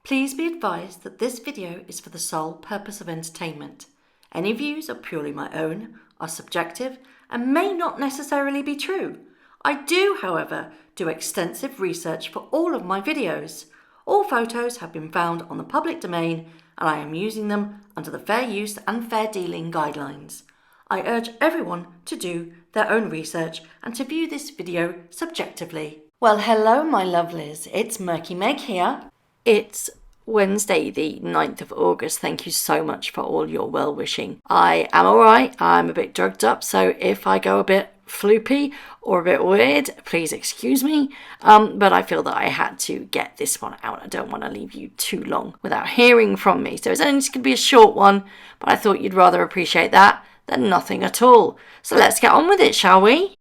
Please be advised that this video is for the sole purpose of entertainment. Any views are purely my own, are subjective, and may not necessarily be true. I do, however, do extensive research for all of my videos. All photos have been found on the public domain, and I am using them under the fair use and fair dealing guidelines. I urge everyone to do their own research and to view this video subjectively. Well, hello my lovelies, it's Murky Meg here. It's Wednesday the 9th of August. Thank you so much for all your well-wishing. I am alright, I'm a bit drugged up, so if I go a bit floopy or a bit weird, please excuse me, but I feel that I had to get this one out. I don't want to leave you too long without hearing from me, so it's only just going to be a short one, but I thought you'd rather appreciate that than nothing at all. So let's get on with it, shall we?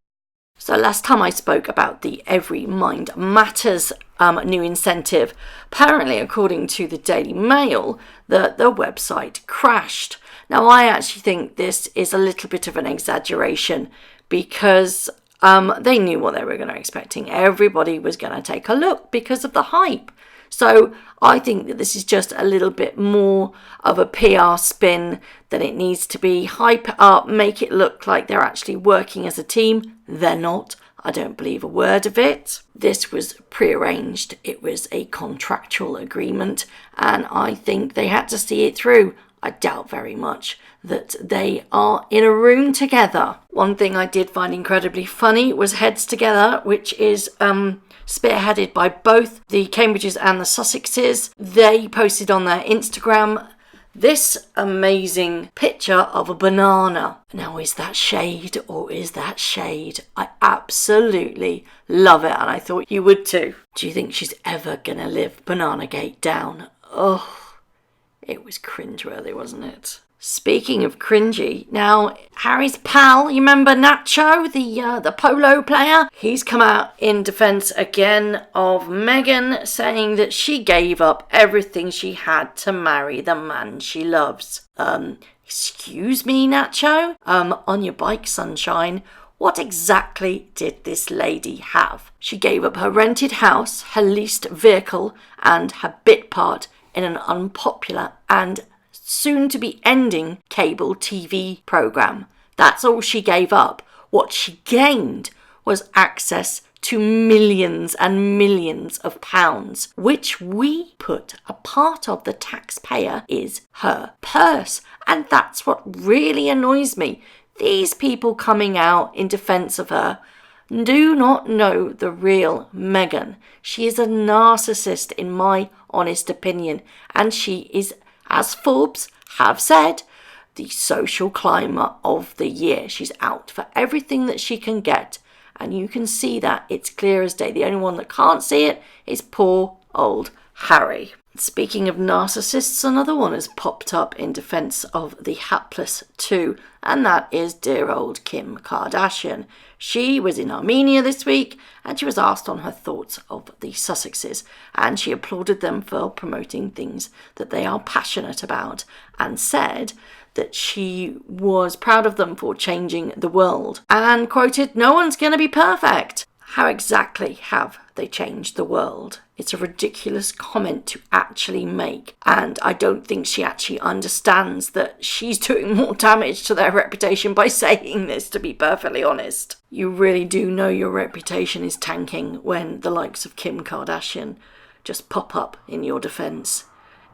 So last time I spoke about the Every Mind Matters new incentive. Apparently, according to the Daily Mail, the website crashed. Now, I actually think this is a little bit of an exaggeration because they knew what they were going to expecting. Everybody was going to take a look because of the hype. So I think that this is just a little bit more of a PR spin than it needs to be. Hype it up, make it look like they're actually working as a team. They're not. I don't believe a word of it. This was prearranged. It was a contractual agreement, and I think they had to see it through. I doubt very much that they are in a room together. One thing I did find incredibly funny was Heads Together, which is spearheaded by both the Cambridges and the Sussexes. They posted on their Instagram this amazing picture of a banana. Now, is that shade or is that shade? I absolutely love it, and I thought you would too. Do you think she's ever gonna live Bananagate down? Oh, it was cringeworthy, wasn't it? Speaking of cringy, now Harry's pal, you remember Nacho, the polo player? He's come out in defence again of Meghan, saying that she gave up everything she had to marry the man she loves. Excuse me, Nacho? On your bike, sunshine. What exactly did this lady have? She gave up her rented house, her leased vehicle, and her bit part in an unpopular and soon to be ending cable TV programme. That's all she gave up. What she gained was access to millions and millions of pounds, which we put a part of the taxpayer is her purse. And that's what really annoys me. These people coming out in defence of her do not know the real Meghan. She is a narcissist in my honest opinion, and she is, as Forbes have said, the social climber of the year. She's out for everything that she can get, and you can see that. It's clear as day. The only one that can't see it is poor old Harry. Speaking of narcissists, another one has popped up in defence of the hapless too, and that is dear old Kim Kardashian. She was in Armenia this week, and she was asked on her thoughts of the Sussexes, and she applauded them for promoting things that they are passionate about, and said that she was proud of them for changing the world, and quoted, "No one's going to be perfect." How exactly have they changed the world? It's a ridiculous comment to actually make, and I don't think she actually understands that she's doing more damage to their reputation by saying this, to be perfectly honest. You really do know your reputation is tanking when the likes of Kim Kardashian just pop up in your defence.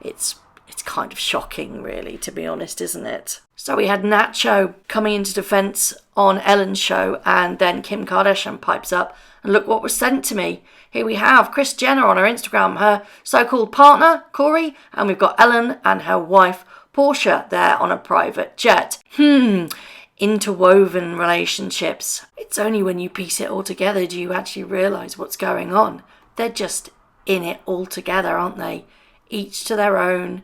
It's kind of shocking, really, to be honest, isn't it? So we had Nacho coming into defence on Ellen's show, and then Kim Kardashian pipes up, and look what was sent to me. Here we have Kris Jenner on her Instagram, her so-called partner, Corey, and we've got Ellen and her wife, Portia, there on a private jet. Interwoven relationships. It's only when you piece it all together do you actually realise what's going on. They're just in it all together, aren't they? Each to their own,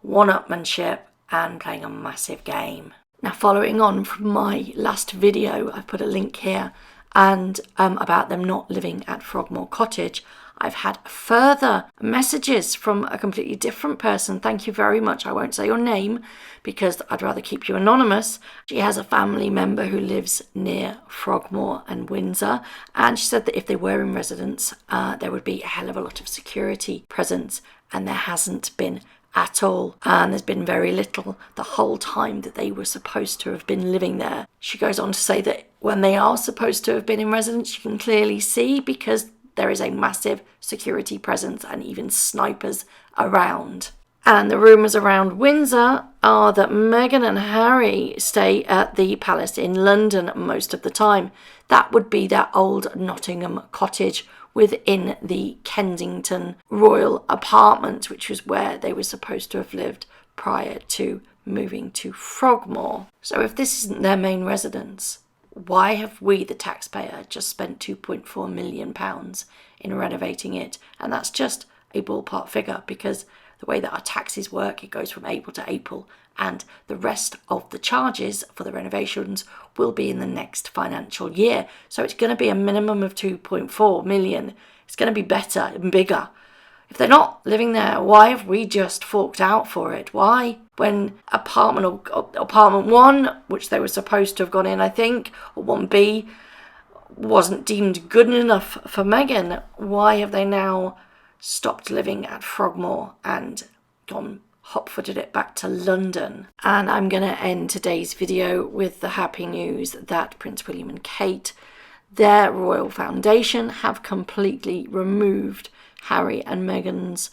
one-upmanship, and playing a massive game. Now, following on from my last video, I've put a link here, and about them not living at Frogmore Cottage, I've had further messages from a completely different person. Thank you very much. I won't say your name because I'd rather keep you anonymous. She has a family member who lives near Frogmore and Windsor, and she said that if they were in residence, there would be a hell of a lot of security presence, and there hasn't been at all, and there's been very little the whole time that they were supposed to have been living there. She goes on to say that when they are supposed to have been in residence, you can clearly see because there is a massive security presence and even snipers around. And the rumours around Windsor are that Meghan and Harry stay at the palace in London most of the time. That would be their old Nottingham cottage within the Kensington royal apartment, which was where they were supposed to have lived prior to moving to Frogmore. So if this isn't their main residence, why have we, the taxpayer, just spent £2.4 million in renovating it? And that's just a ballpark figure, because the way that our taxes work, it goes from April to April, and the rest of the charges for the renovations will be in the next financial year. So it's going to be a minimum of 2.4 million. It's going to be better and bigger. If they're not living there, why have we just forked out for it? Why, when apartment 1, which they were supposed to have gone in, I think, or 1B, wasn't deemed good enough for Meghan, why have they now stopped living at Frogmore and gone hot-footed it back to London? And I'm going to end today's video with the happy news that Prince William and Kate, their royal foundation, have completely removed Harry and Meghan's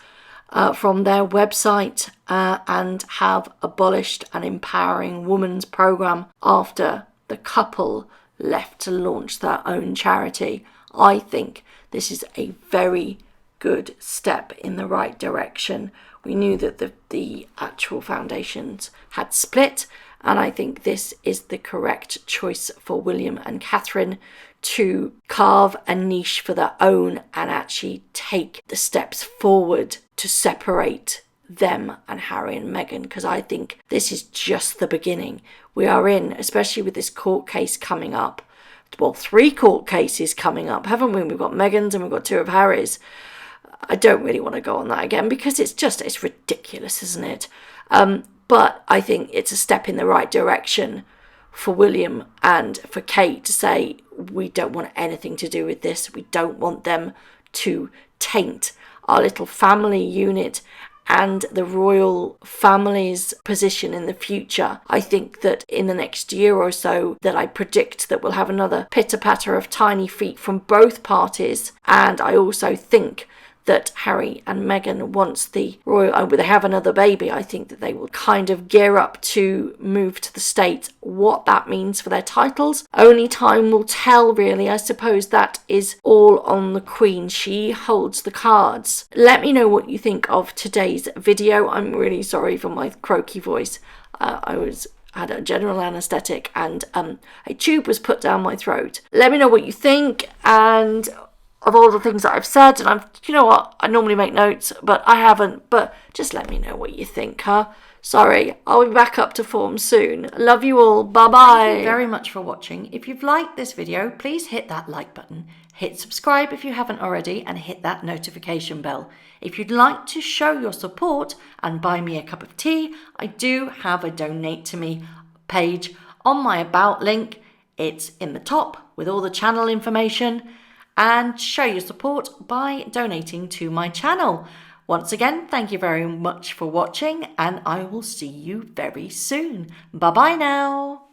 from their website and have abolished an empowering women's programme after the couple left to launch their own charity. I think this is a very good step in the right direction. We knew that the actual foundations had split, and I think this is the correct choice for William and Catherine to carve a niche for their own and actually take the steps forward to separate them and Harry and Meghan, because I think this is just the beginning. We are in, especially with this court case coming up, well, 3 court cases coming up, haven't we? We've got Meghan's and we've got 2 of Harry's. I don't really want to go on that again because it's ridiculous, isn't it? But I think it's a step in the right direction for William and for Kate to say, we don't want anything to do with this. We don't want them to taint our little family unit and the royal family's position in the future. I think that in the next year or so, that I predict that we'll have another pitter-patter of tiny feet from both parties. And I also think that Harry and Meghan, once they have another baby, I think that they will kind of gear up to move to the States. What that means for their titles, only time will tell, really. I suppose that is all on the Queen. She holds the cards. Let me know what you think of today's video. I'm really sorry for my croaky voice. I had a general anaesthetic and a tube was put down my throat. Let me know what you think, and of all the things that I've said, and you know what, I normally make notes, but I haven't, but just let me know what you think, huh? Sorry, I'll be back up to form soon. Love you all, bye-bye. Thank you very much for watching. If you've liked this video, please hit that like button, hit subscribe if you haven't already, and hit that notification bell. If you'd like to show your support and buy me a cup of tea, I do have a donate to me page on my about link. It's in the top with all the channel information. And show your support by donating to my channel. Once again, thank you very much for watching, and I will see you very soon. Bye-bye now.